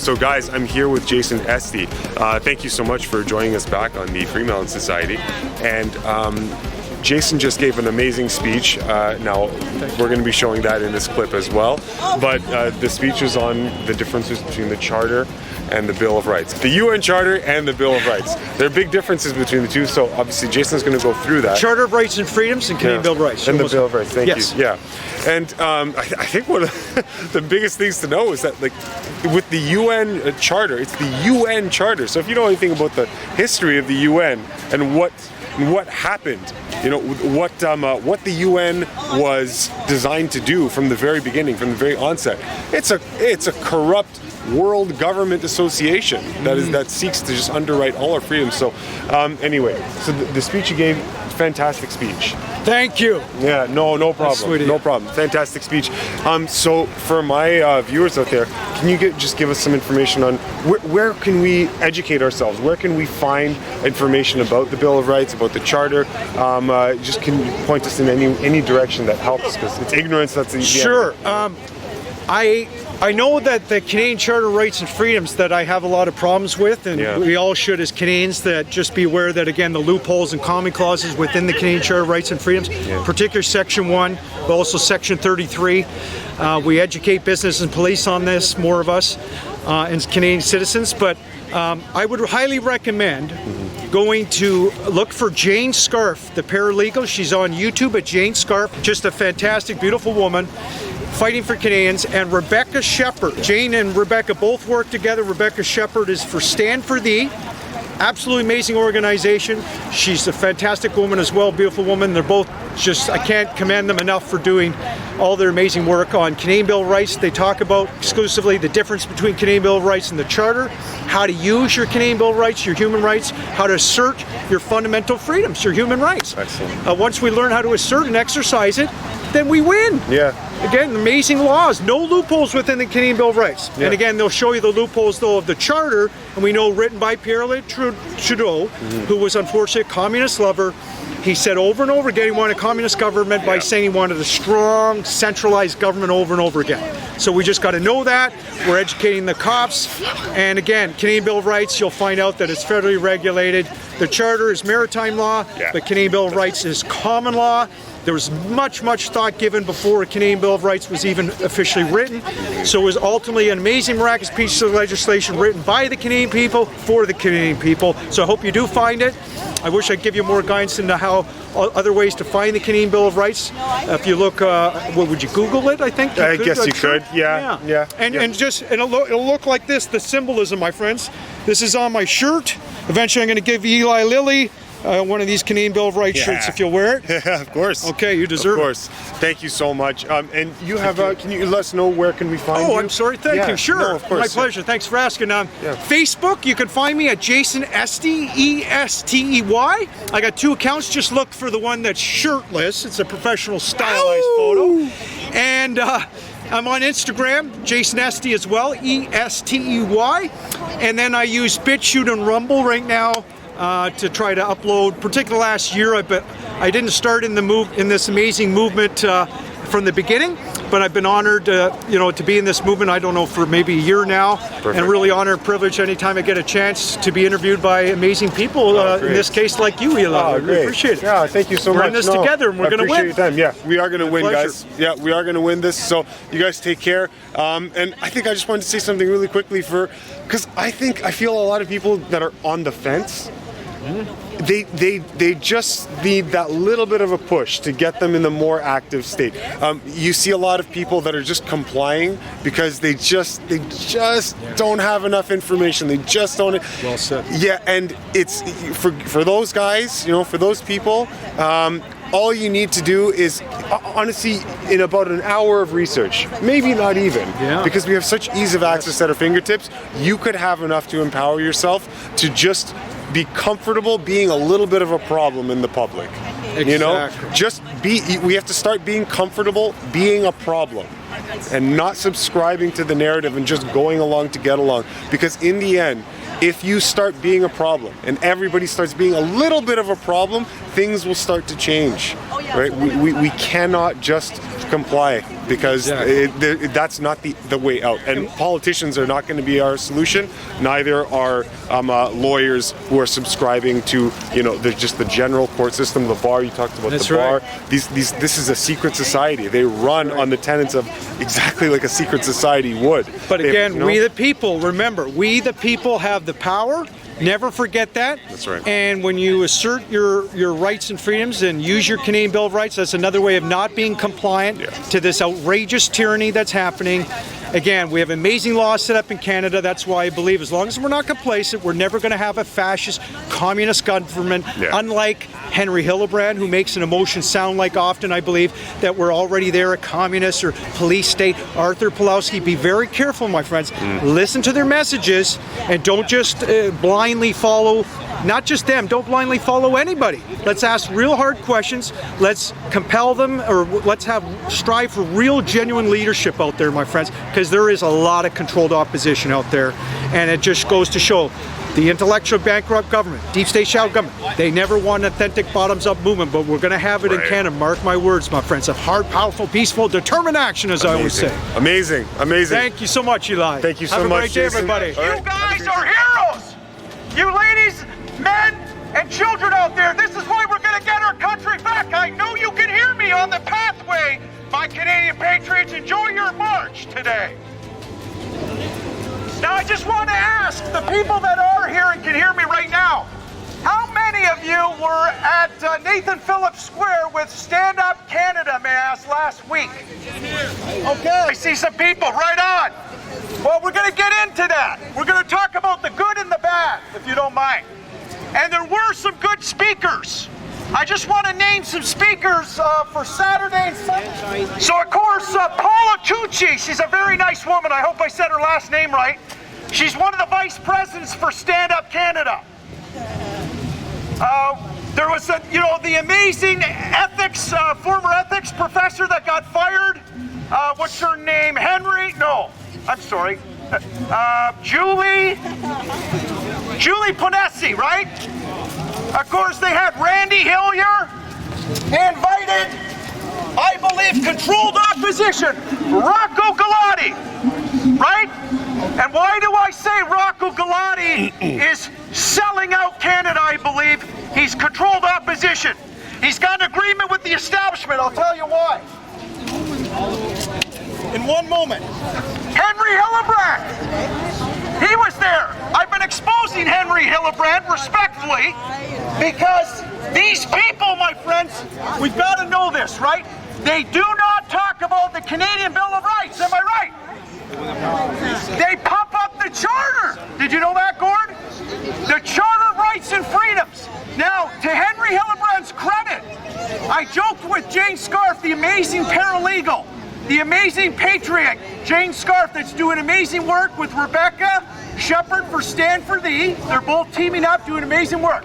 So guys, I'm here with Jason Estey. Thank you so much for joining us back on the FreeMelon Society. And Jason just gave an amazing speech. Now, we're going to be showing that in this clip as well. But the speech was on the differences between the Charter and the Bill of Rights. The UN Charter and the Bill of Rights. There are big differences between the two, so obviously Jason's going to go through that. Charter of Rights and Freedoms and Canadian Bill of Rights. And the Bill of Rights, thank you. Yeah. And I think one of the biggest things to know is that, like, with the UN Charter, it's the UN Charter. So if you know anything about the history of the UN and what happened, you know, what the UN was designed to do from the very beginning, from the very onset, it's a corrupt world government association that seeks to just underwrite all our freedoms. So anyway, so the speech you gave, fantastic speech. Thank you. Yeah, no problem. No problem. Fantastic speech. So for my viewers out there, can you just give us some information on where can we educate ourselves? Where can we find information about the Bill of Rights, about the Charter? Just can you point us in any direction that helps? Because it's ignorance that's the Sure. I know that the Canadian Charter of Rights and Freedoms that I have a lot of problems with, and we all should as Canadians, that just be aware that, again, the loopholes and common clauses within the Canadian Charter of Rights and Freedoms, particularly Section 1, but also Section 33. We educate business and police on this, more of us, and Canadian citizens, but I would highly recommend going to look for Jane Scarf, the paralegal. She's on YouTube at Jane Scarf, just a fantastic, beautiful woman fighting for Canadians, and Rebecca Shepherd. Jane and Rebecca both work together. Rebecca Shepherd is for Stand For Thee. Absolutely amazing organization. She's a fantastic woman as well, beautiful woman. They're both just, I can't commend them enough for doing all their amazing work on Canadian Bill of Rights. They talk about exclusively the difference between Canadian Bill of Rights and the Charter, how to use your Canadian Bill of Rights, your human rights, how to assert your fundamental freedoms, your human rights. Excellent. Once we learn how to assert and exercise it, then we win. Yeah. Again, amazing laws, no loopholes within the Canadian Bill of Rights. And again, they'll show you the loopholes, though, of the Charter, and we know written by Pierre Trudeau, who was unfortunately a communist lover. He said over and over again he wanted a communist government by saying he wanted a strong, centralized government over and over again. So we just got to know that. We're educating the cops. And again, Canadian Bill of Rights, you'll find out that it's federally regulated. The Charter is maritime law. The Canadian Bill of Rights is common law. There was much thought given before a Canadian Bill of Rights was even officially written. So it was ultimately an amazing, miraculous piece of legislation written by the Canadian people, for the Canadian people. So I hope you do find it. I wish I'd give you more guidance into how other ways to find the Canadian Bill of Rights. If you look, what would you Google it? I think. I guess you could. Yeah. And it'll look like this. The symbolism, my friends. This is on my shirt. Eventually, I'm going to give Eli Lilly one of these Canadian Bill of Rights shirts if you'll wear it. Yeah, of course. Okay, you deserve it. Of course. Thank you so much. And you have, can you let us know where can we find you? Oh, I'm sorry. Thank you. Sure. No, of course. My pleasure. Thanks for asking. Facebook, you can find me at Jason Estey, E-S-T-E-Y. I got 2 accounts. Just look for the one that's shirtless. It's a professional stylized photo. And I'm on Instagram, Jason Estey as well, E-S-T-E-Y. And then I use BitChute and Rumble right now to try to upload, particularly last year. But I didn't start in this amazing movement from the beginning, but I've been honored, to be in this movement. I don't know, for maybe a year now. Perfect. And really honored and privileged anytime I get a chance to be interviewed by amazing people. In this case, like you, Eli. I really appreciate it. Yeah, thank you so much. We're in this together, and we're going to win. Appreciate your time. Yeah, we are going to win, guys. Yeah, we are going to win this. So you guys take care. And I think I just wanted to say something really quickly because I feel a lot of people that are on the fence. They just need that little bit of a push to get them in the more active state. You see a lot of people that are just complying because they just don't have enough information. They just don't. Well said. Yeah, and it's for those guys, for those people. All you need to do is, honestly, in about an hour of research, maybe not even, because we have such ease of access at our fingertips, you could have enough to empower yourself to just be comfortable being a little bit of a problem in the public. Exactly. We have to start being comfortable being a problem and not subscribing to the narrative and just going along to get along. Because in the end, if you start being a problem and everybody starts being a little bit of a problem, things will start to change, right? We cannot just comply. because that's not the way out. And politicians are not going to be our solution. Neither are lawyers who are subscribing to just the general court system, the bar. You talked about the bar. This is a secret society. They run on the tenets of exactly like a secret society would. But again, we the people, remember, we the people have the power. Never forget that. That's right. And when you assert your rights and freedoms and use your Canadian Bill of Rights, that's another way of not being compliant to this outrageous tyranny that's happening. Again, we have amazing laws set up in Canada. That's why I believe as long as we're not complacent, we're never going to have a fascist, communist government, unlike Henry Hillebrand, who makes an emotion sound like often, I believe, that we're already there, a communist or police state. Arthur Pawlowski, be very careful, my friends. Listen to their messages and don't just blindly follow, not just them, don't blindly follow anybody. Let's ask real hard questions. Let's compel them, or let's strive for real, genuine leadership out there, my friends, because there is a lot of controlled opposition out there. And it just goes to show the intellectual bankrupt government, deep state shadow government, they never want an authentic bottoms-up movement, but we're going to have it in Canada. Mark my words, my friends. A hard, powerful, peaceful, determined action, as I always say. Amazing. Thank you so much, Eli. Thank you so much, Have a great day, everybody. You guys are heroes. You ladies, men, and children out there, this is why we're going to get our country back. I know you can hear me on the pathway. My Canadian patriots, enjoy your march today. Now, I just want to ask the people that are here and can hear me right now, how many of you were at Nathan Phillips Square with Stand Up Canada, may I ask, last week? Okay, I see some people, right on. Well, we're going to get into that. We're going to talk about the good and the bad, if you don't mind. And there were some good speakers. I just want to name some speakers for Saturday and Sunday. So, of course, Paula Tucci, she's a very nice woman. I hope I said her last name right. She's one of the vice presidents for Stand Up Canada. There was, the amazing ethics, former ethics professor that got fired. What's her name? Julie Ponesi, right? Of course, they had Randy Hillier. They invited, I believe, controlled opposition, Rocco Galati, right? And why do I say Rocco Galati is selling out Canada, I believe? He's controlled opposition. He's got an agreement with the establishment. I'll tell you why. In one moment. Henry Hillebrand. He was there. I've been exposing Henry Hillebrand respectfully because these people, my friends, we've got to know this, right? They do not talk about the Canadian Bill of Rights. Am I right? They pump up the Charter. Did you know that, Gord? The Charter of Rights and Freedoms. Now, to Henry Hillebrand's credit, I joked with Jane Scarf, the amazing paralegal, the amazing patriot, Jane Scarf, that's doing amazing work with Rebecca Shepard for Stand For Thee. They're both teaming up, doing amazing work.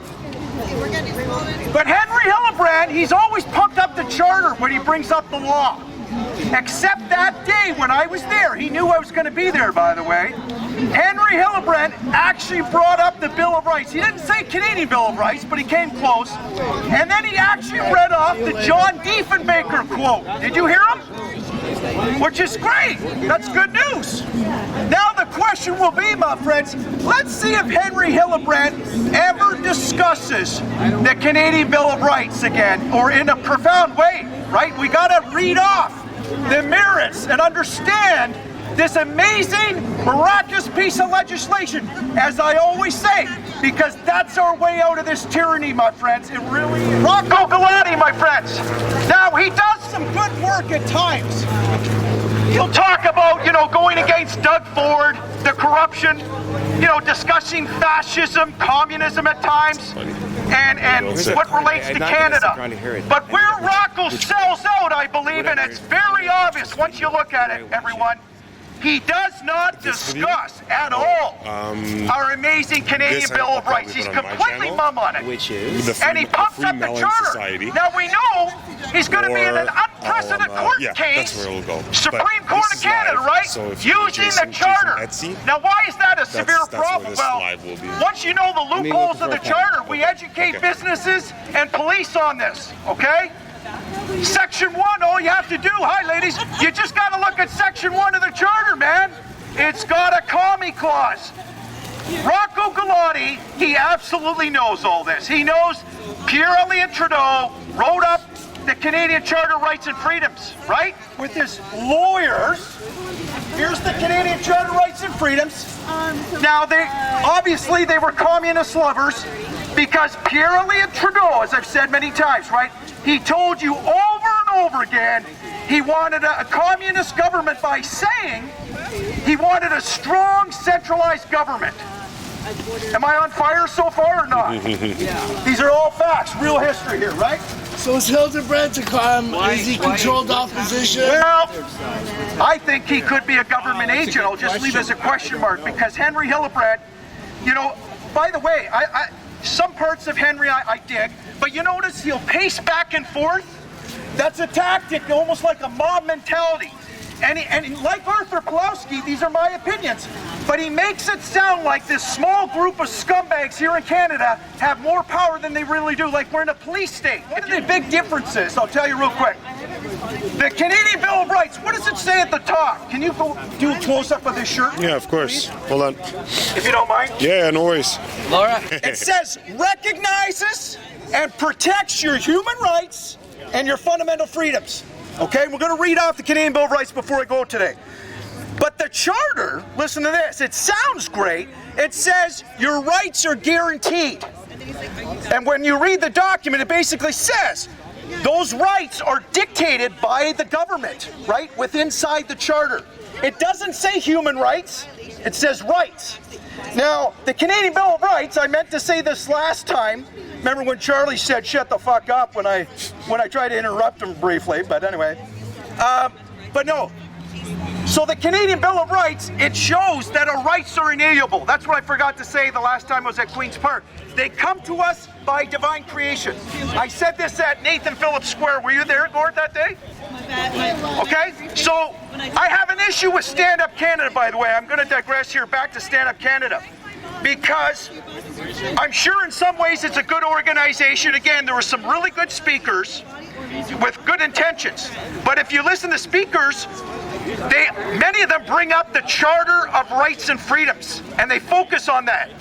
But Henry Hillebrand, he's always pumped up the Charter when he brings up the law. Except that day when I was there. He knew I was going to be there, by the way. Henry Hillebrand actually brought up the Bill of Rights. He didn't say Canadian Bill of Rights, but he came close. And then he actually read off the John Diefenbaker quote. Did you hear him? Which is great. That's good news. Now the question will be, my friends, let's see if Henry Hillebrand ever discusses the Canadian Bill of Rights again, or in a profound way, right? We got to read off the merits and understand this amazing, miraculous piece of legislation, as I always say, because that's our way out of this tyranny, my friends. It really is. Rocco Galati, my friends. Now, he does some good work at times. He'll talk about, going against Doug Ford, the corruption, discussing fascism, communism at times, and what relates to Canada. But where Rocco sells out, I believe, and it's very obvious once you look at it, everyone, he does not discuss at all our amazing Canadian Bill of Rights. He's completely mum on it. And he pumps up the Charter. Now we know he's going to be in an unprecedented court case, Supreme Court of Canada, right? Using the Charter. Now why is that a severe problem? Well, once you know the loopholes of the Charter, we educate businesses and police on this, okay? Section 1, all you have to do, hi ladies, you just got to look at Section 1 of the Charter, man. It's got a commie clause. Rocco Galati, he absolutely knows all this. He knows Pierre-Elliott Trudeau wrote up the Canadian Charter of Rights and Freedoms, right? With his lawyers. Here's the Canadian Charter of Rights and Freedoms. Now, obviously they were communist lovers because Pierre-Elliott Trudeau, as I've said many times, right? He told you over and over again he wanted a communist government by saying he wanted a strong centralized government. Am I on fire so far or not? These are all facts, real history here, right? So is Hildebrand to come? Is he controlled opposition? Well, I think he could be a government agent. I'll just leave it as a question mark because Henry Hildebrand, you know, by the way, some parts of Henry I dig, but you notice he'll pace back and forth. That's a tactic, almost like a mob mentality. And like Arthur Pawlowski, these are my opinions, but he makes it sound like this small group of scumbags here in Canada have more power than they really do, like we're in a police state. What are the big differences? I'll tell you real quick. The Canadian Bill of Rights, what does it say at the top? Can you go do a close-up of this shirt? Yeah, of course. Hold on. If you don't mind. Yeah, no worries. Laura? It says recognizes and protects your human rights and your fundamental freedoms. Okay, we're going to read off the Canadian Bill of Rights before I go today. But the Charter, listen to this, it sounds great. It says your rights are guaranteed. And when you read the document, it basically says those rights are dictated by the government, right, inside the Charter. It doesn't say human rights, it says rights. Now, the Canadian Bill of Rights, I meant to say this last time. Remember when Charlie said shut the fuck up when I tried to interrupt him briefly, but anyway. But no. So the Canadian Bill of Rights, it shows that our rights are inalienable. That's what I forgot to say the last time I was at Queen's Park. They come to us by divine creation. I said this at Nathan Phillips Square. Were you there, Gord, that day? Okay, so I have an issue with Stand Up Canada, by the way. I'm going to digress here back to Stand Up Canada. Because I'm sure in some ways it's a good organization. Again, there were some really good speakers with good intentions. But if you listen to speakers, many of them bring up the Charter of Rights and Freedoms, and they focus on that.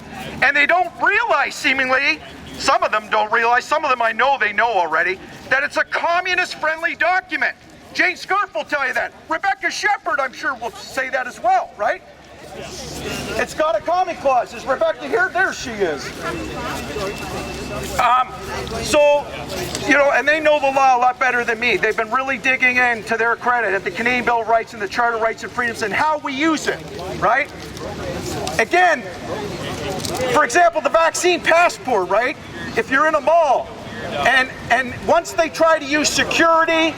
And they don't realize, seemingly, some of them don't realize, some of them I know they know already, that it's a communist-friendly document. Jane Scarf will tell you that. Rebecca Shepherd, I'm sure, will say that as well, right? It's got a commie clause. Is Rebecca here? There she is. So, you know, and they know the law a lot better than me. They've been really digging in, to their credit, at the Canadian Bill of Rights and the Charter of Rights and Freedoms and how we use it, right? Again, for example, the vaccine passport, right? If you're in a mall, and once they try to use security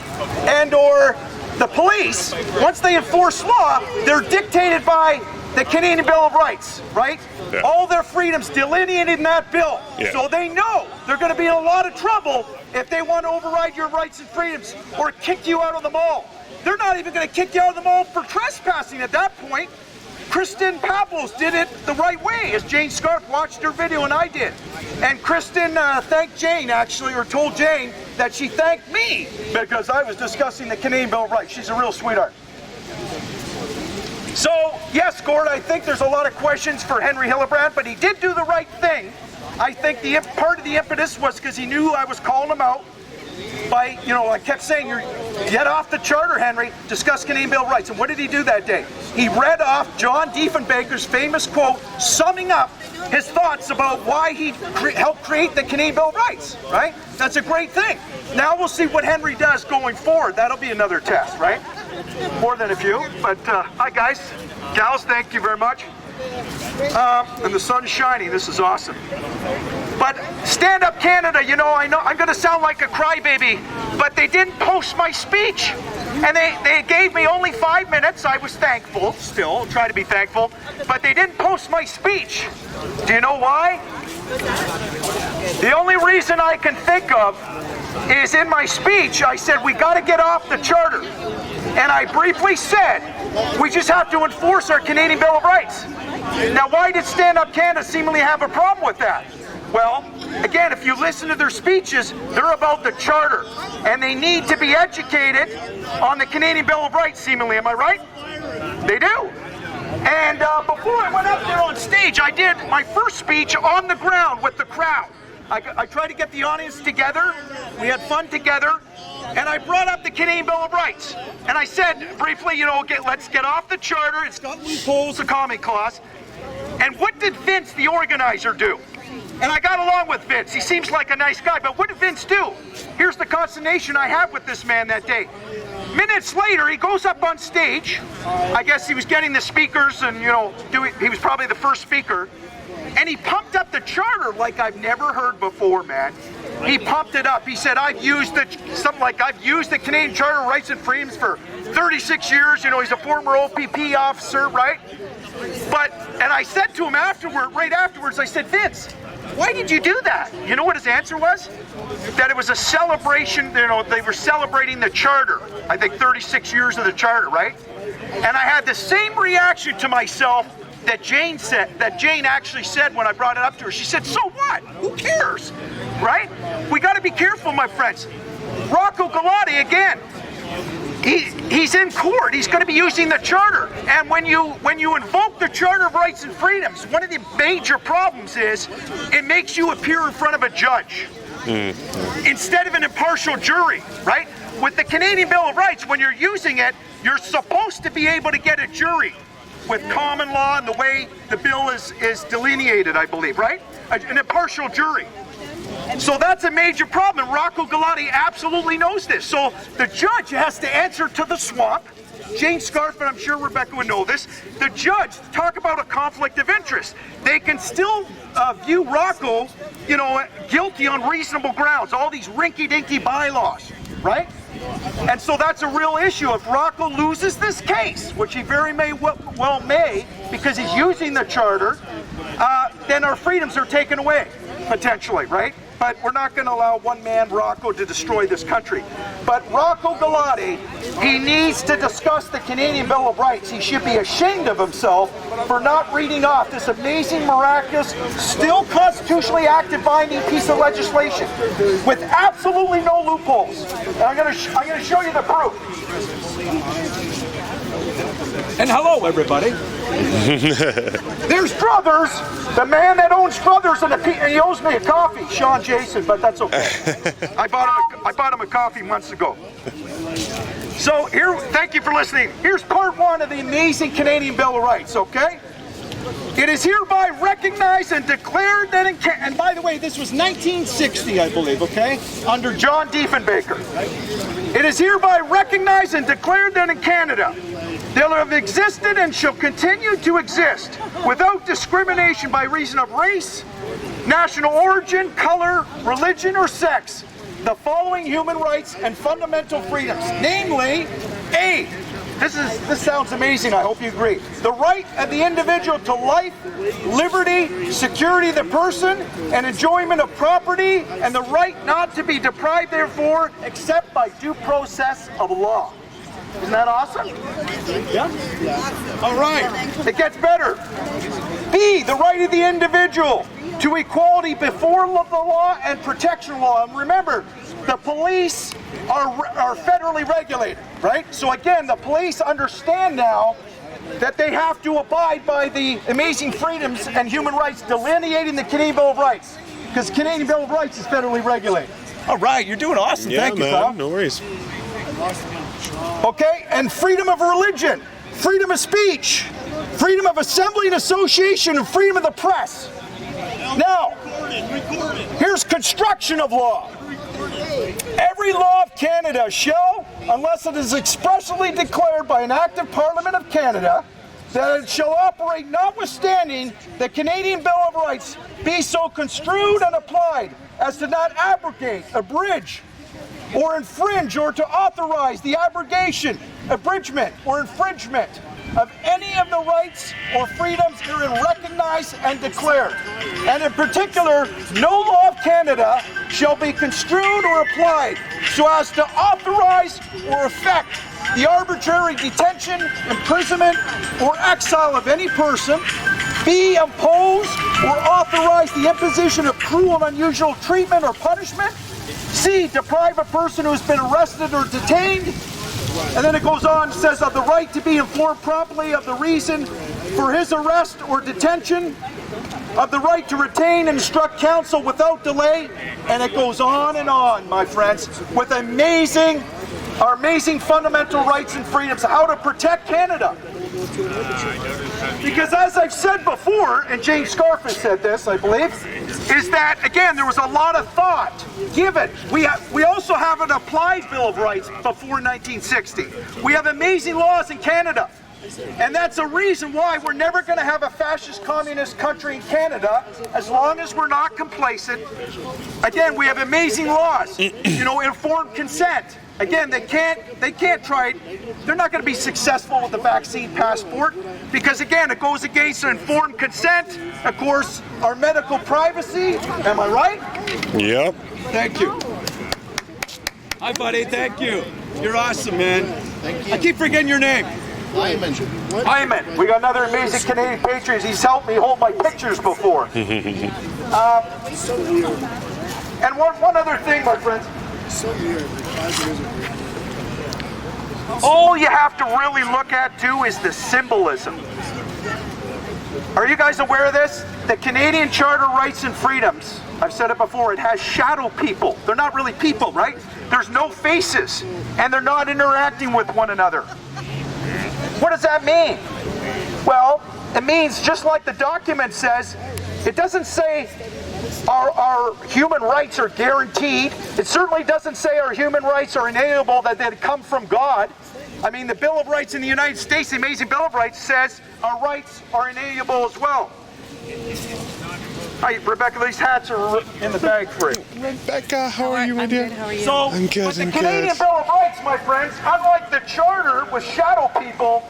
and or the police, once they enforce law, they're dictated by the Canadian Bill of Rights, right? Yeah. All their freedoms delineated in that bill. Yeah. So they know they're going to be in a lot of trouble if they want to override your rights and freedoms or kick you out of the mall. They're not even going to kick you out of the mall for trespassing at that point. Kristen Pavlos did it the right way, as Jane Scarf watched her video and I did. And Kristen thanked Jane, actually, or told Jane that she thanked me because I was discussing the Canadian Bill of Rights. She's a real sweetheart. So, yes, Gord, I think there's a lot of questions for Henry Hildebrand, but he did do the right thing. I think part of the impetus was because he knew I was calling him out by, you know, I kept saying, get off the Charter, Henry, discuss Canadian Bill of Rights. And what did he do that day? He read off John Diefenbaker's famous quote, summing up his thoughts about why he helped create the Canadian Bill of Rights, right? That's a great thing. Now we'll see what Henry does going forward. That'll be another test, right? More than a few, but hi guys, gals, thank you very much. And the sun's shining, this is awesome. But Stand Up Canada, you know I'm going to sound like a crybaby, but they didn't post my speech. And they gave me only 5 minutes. I was thankful, still, try to be thankful, but they didn't post my speech. Do you know why? The only reason I can think of is in my speech, I said we got to get off the Charter. And I briefly said, we just have to enforce our Canadian Bill of Rights. Now, why did Stand Up Canada seemingly have a problem with that? Well, again, if you listen to their speeches, they're about the Charter, and they need to be educated on the Canadian Bill of Rights, seemingly. Am I right? They do. And before I went up there on stage, I did my first speech on the ground with the crowd. I tried to get the audience together. We had fun together. And I brought up the Canadian Bill of Rights. And I said briefly, you know, let's get off the Charter. It's got loopholes, the Common Clause. And what did Vince, the organizer, do? And I got along with Vince. He seems like a nice guy. But what did Vince do? Here's the consternation I had with this man that day. Minutes later, he goes up on stage. I guess he was getting the speakers and, you know, he was probably the first speaker. And he pumped up the Charter like I've never heard before, man. He pumped it up. He said, I've used the Canadian Charter of Rights and Freedoms for 36 years. You know, he's a former OPP officer, right? And I said to him right afterwards, I said, Vince, why did you do that? You know what his answer was? That it was a celebration, you know, they were celebrating the Charter. I think 36 years of the Charter, right? And I had the same reaction to myself that Jane actually said when I brought it up to her. She said, so what? Who cares? Right? We got to be careful, my friends. Rocco Galati, again, he's in court. He's going to be using the Charter. And when you invoke the Charter of Rights and Freedoms, one of the major problems is it makes you appear in front of a judge instead of an impartial jury, right? With the Canadian Bill of Rights, when you're using it, you're supposed to be able to get a jury with common law and the way the bill is delineated, I believe, right? An impartial jury. So that's a major problem, and Rocco Galati absolutely knows this. So the judge has to answer to the swamp. Jane Scarf, and I'm sure Rebecca would know this, the judge, talk about a conflict of interest. They can still view Rocco, you know, guilty on reasonable grounds, all these rinky-dinky bylaws, right? And so that's a real issue. If Rocco loses this case, which he very well may, because he's using the Charter, then our freedoms are taken away, potentially, right? But we're not going to allow one man, Rocco, to destroy this country. But Rocco Galati, he needs to discuss the Canadian Bill of Rights. He should be ashamed of himself for not reading off this amazing, miraculous, still constitutionally active binding piece of legislation with absolutely no loopholes. And I'm going to show you the proof. And hello, everybody. There's Struthers, the man that owns Struthers, and he owes me a coffee, Sean Jason, but that's okay. I bought him a coffee months ago. So here, thank you for listening. Here's part one of the amazing Canadian Bill of Rights, okay? It is hereby recognized and declared that and by the way, this was 1960, I believe, okay? Under John Diefenbaker. It is hereby recognized and declared that in Canada, they have existed and shall continue to exist without discrimination by reason of race, national origin, color, religion, or sex, the following human rights and fundamental freedoms, namely, A, this sounds amazing, I hope you agree, the right of the individual to life, liberty, security of the person, and enjoyment of property, and the right not to be deprived therefore, except by due process of law. Isn't that awesome? Yeah. All right. It gets better. B, the right of the individual to equality before the law and protection law. And remember, the police are federally regulated, right? So again, the police understand now that they have to abide by the amazing freedoms and human rights delineating the Canadian Bill of Rights, because the Canadian Bill of Rights is federally regulated. All right, you're doing awesome. Yeah, thank you, man, pal. no worries. Okay, and freedom of religion, freedom of speech, freedom of assembly and association, and freedom of the press. Now, here's construction of law. Every law of Canada shall, unless it is expressly declared by an act of Parliament of Canada, that it shall operate notwithstanding the Canadian Bill of Rights, be so construed and applied as to not abrogate, abridge, or infringe, or to authorize the abrogation, abridgment, or infringement of any of the rights or freedoms herein recognized and declared. And in particular, no law of Canada shall be construed or applied so as to authorize or effect the arbitrary detention, imprisonment, or exile of any person, be imposed or authorize the imposition of cruel and unusual treatment or punishment. C, deprive a person who has been arrested or detained. And then it goes on, it says, of the right to be informed promptly of the reason for his arrest or detention, of the right to retain and instruct counsel without delay, and it goes on, my friends, with our amazing fundamental rights and freedoms, how to protect Canada. Because as I've said before, and James Scarfus said this, I believe, is that, again, there was a lot of thought given. We also have an applied Bill of Rights before 1960. We have amazing laws in Canada. And that's a reason why we're never going to have a fascist communist country in Canada as long as we're not complacent. Again, we have amazing laws, informed consent. Again, they can't try it. They're not going to be successful with the vaccine passport because, again, it goes against informed consent, of course, our medical privacy. Am I right? Yep. Thank you. Hi, buddy. Thank you. You're awesome, man. Thank you. I keep forgetting your name. Hyman. Hyman. We got another amazing Canadian patriot. He's helped me hold my pictures before. And one other thing, my friends. So weird. All you have to really look at, too, is the symbolism. Are you guys aware of this? The Canadian Charter of Rights and Freedoms, I've said it before, it has shadow people. They're not really people, right? There's no faces, and they're not interacting with one another. What does that mean? Well, it means, just like the document says, it doesn't say our human rights are guaranteed. It certainly doesn't say our human rights are inalienable, that they come from God. I mean, the Bill of Rights in the United States, the amazing Bill of Rights, says our rights are inalienable as well. Hi, Rebecca, these hats are in the bag for you. Rebecca, how are you, my dear? How are you? So, I'm good, with the I'm Canadian good. Bill of Rights, my friends, unlike the Charter with shadow people,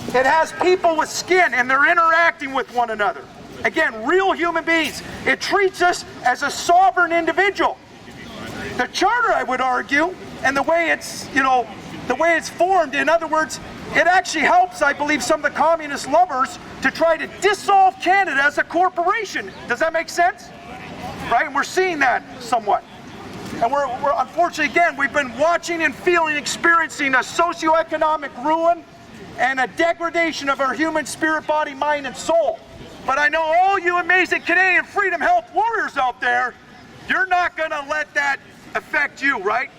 it has people with skin, and they're interacting with one another. Again, real human beings. It treats us as a sovereign individual. The Charter, I would argue, and the way it's, the way it's formed, in other words, it actually helps, I believe, some of the communist lovers to try to dissolve Canada as a corporation. Does that make sense? Right? And we're seeing that somewhat. And we're unfortunately, again, we've been watching and feeling, experiencing a socioeconomic ruin and a degradation of our human spirit, body, mind, and soul. But I know all you amazing Canadian freedom health warriors out there, you're not going to let that affect you, right?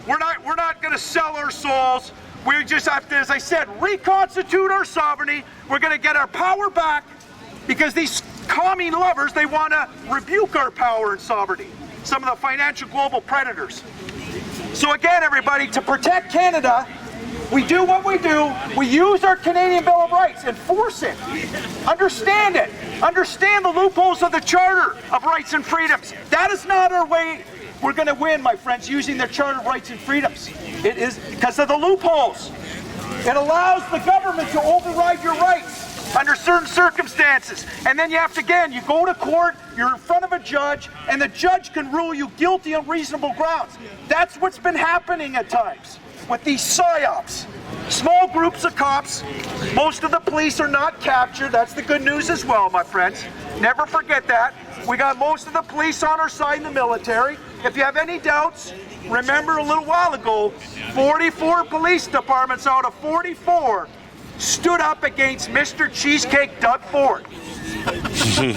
We're not going to sell our souls. We just have to, as I said, reconstitute our sovereignty. We're going to get our power back because these commie lovers, they want to rebuke our power and sovereignty. Some of the financial global predators. So again, everybody, to protect Canada, we do what we do. We use our Canadian Bill of Rights, enforce it, understand it, understand the loopholes of the Charter of Rights and Freedoms. That is not our way we're going to win, my friends, using the Charter of Rights and Freedoms. It is because of the loopholes. It allows the government to override your rights under certain circumstances. And then you have to, again, you go to court, you're in front of a judge, and the judge can rule you guilty on reasonable grounds. That's what's been happening at times with these PSYOPs. Small groups of cops. Most of the police are not captured. That's the good news as well, my friends. Never forget that. We got most of the police on our side in the military. If you have any doubts, remember a little while ago, 44 police departments out of 44 stood up against Mr. Cheesecake Doug Ford.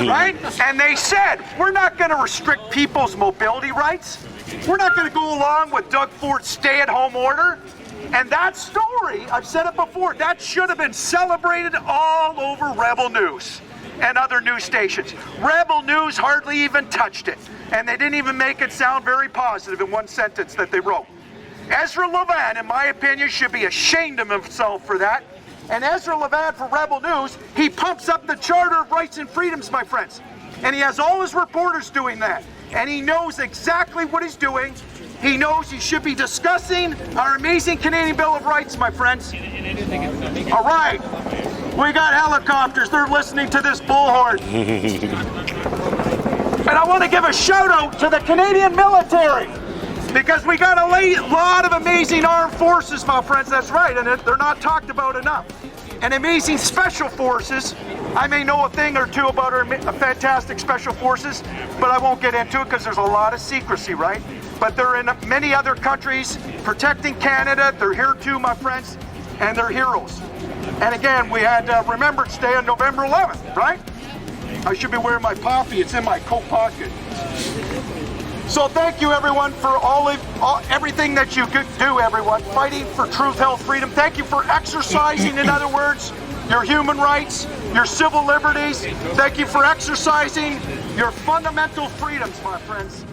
Right? And they said, we're not going to restrict people's mobility rights. We're not going to go along with Doug Ford's stay-at-home order. And that story, I've said it before, that should have been celebrated all over Rebel News and other news stations. Rebel News hardly even touched it. And they didn't even make it sound very positive in one sentence that they wrote. Ezra Levin, in my opinion, should be ashamed of himself for that. And Ezra Levin for Rebel News, he pumps up the Charter of Rights and Freedoms, my friends. And he has all his reporters doing that. And he knows exactly what he's doing. He knows he should be discussing our amazing Canadian Bill of Rights, my friends. All right. We got helicopters. They're listening to this bullhorn. And I want to give a shout out to the Canadian military because we got a lot of amazing armed forces, my friends. That's right, and they're not talked about enough. and amazing special forces. I may know a thing or two about our fantastic special forces, but I won't get into it because there's a lot of secrecy, right? But they're in many other countries protecting Canada. They're here too, my friends, and they're heroes. And again, we had Remembrance Day on November 11th, right? I should be wearing my poppy. It's in my coat pocket. So thank you, everyone, for everything that you do, everyone, fighting for truth, health, freedom. Thank you for exercising, in other words, your human rights, your civil liberties. Thank you for exercising your fundamental freedoms, my friends.